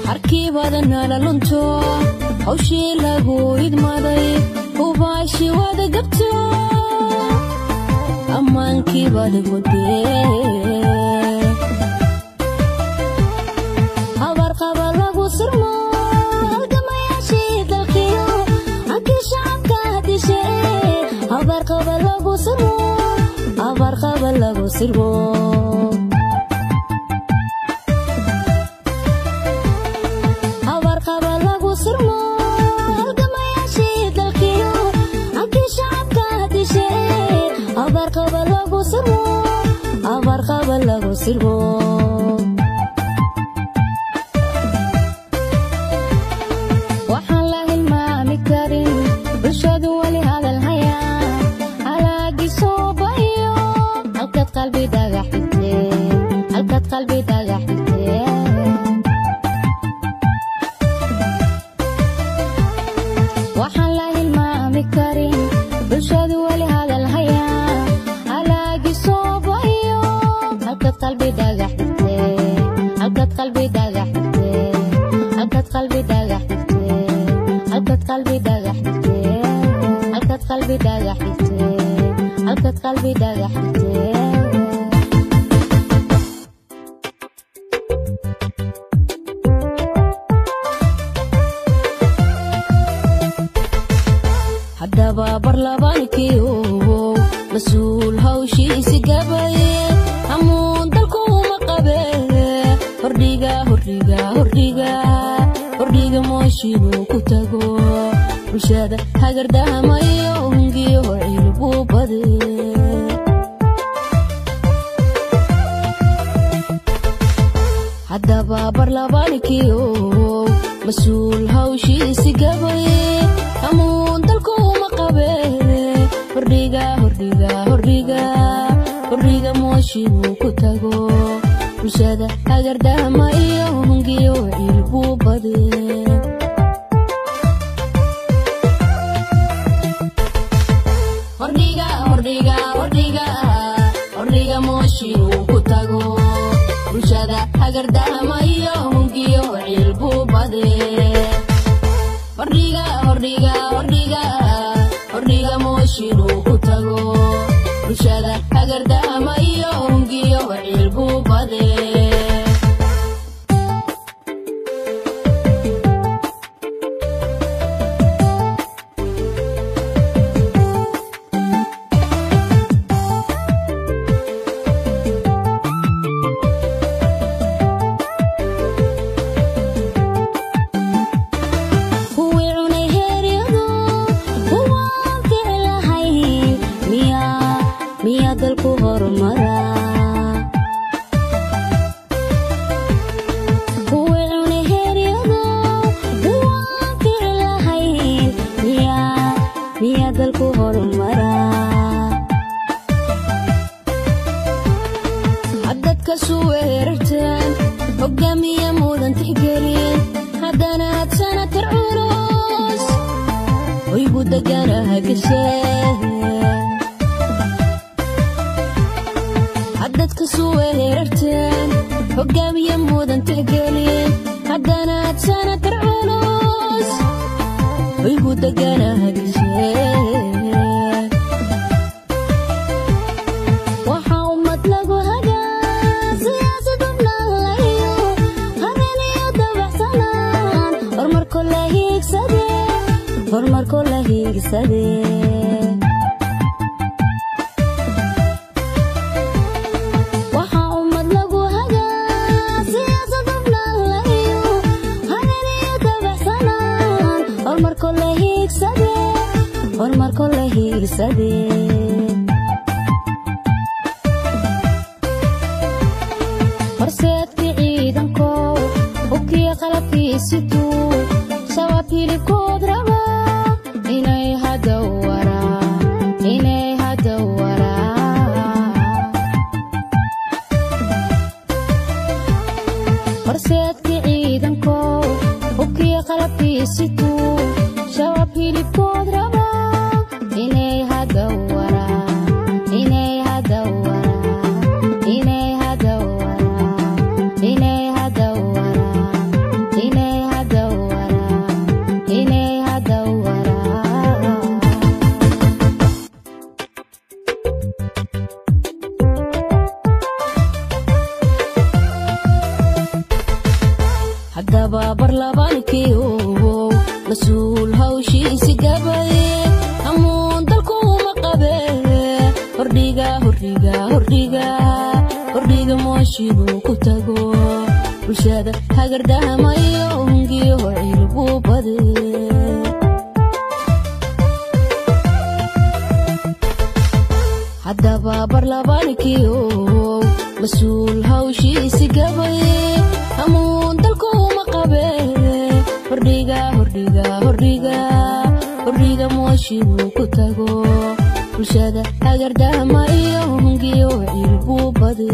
harkiibadana la lunto hawshii lagu idmaaday hubaashi wada gabto ammaankii baad godee habar qaba lagu sirmo halgamayaashii dalkiyo halkii shacabka hadishee habar qaba lagu sirmo habar qaba lagu sirmo lagu sirbo waxaan la hilmaami karin bulshadu wali hadal hayaa halaagii soo bayo halkaad qalbi dhagaxitee waxaan la hilmaami karin bulshadu wali hadal hayaa halaagii soo bayo قلبي داغحتي حقت قلبي داغحتي حقت قلبي داغحتي حقت قلبي داغحتي حقت قلبي داغحتي حقت قلبي داغحتي حدا بابر لبانكيو مسؤول هوشي سيقابي همون dalkuma qabe hordhiga mooshiinu ku tago bulshada hagardahamayo hungiyo cilbu bade haddaba barlabaankiyo mas'uul hawshiisi gabay همون dalkuma qabe hordhiga mooshiinu ku tago bulshada hagardahamayo hungiyo cilbu bade hordhiga mooshiinu ku tago bulshada hagardahamayo hungiyo cilbu bade hordhiga mooshiinu ku tago bulshada hagardahamayo hungiyo cilbu bade dalku hormara kuwicune heryado waan ficlahayn miya dalku hormara haddadka suweerartaan hogaamiya mudan tixgelin haddana hadsana tarculos hoygu deganaha gashee haddadka suweerartaan hogaamiya mudan tixgelin haddana hadsana tarculos hoygu deganaha gashee waxaa ummad lagu hagaa siyaasad ubnalayo habeniyo dabaxsanaan horumarko la hiigsadee horumarko la hiigsadee horseedkii ciidankow hubkii qalabkiisituu shabaab hilibkood raba inay hadda waraa horseedkii ciidankow hubkii qalabkiisituu shabaab hilibkood raba inay hadda waraa haddaba barlabankii mas-uul hawshiisi gabay amuun dalkuuma qabe hordhiga mooshinuu ku tago bulshada hagardahamayo hungiyo ciilbuu bade haddaba barlabankii mas-uul hawshiisi gabay amuun dalkuuma qabe hordhiga mooshinuu ku tago bulshada hagardahamayo hungiyo ciilbuu bade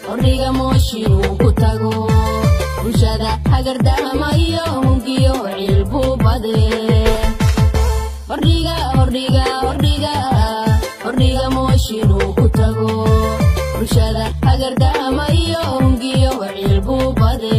hordhiga mooshinuu ku tago bulshada hagardahamayo hungiyo ciilbuu bade hordhiga mooshinuu ku tago bulshada hagardahamayo hungiyo ciilbuu bade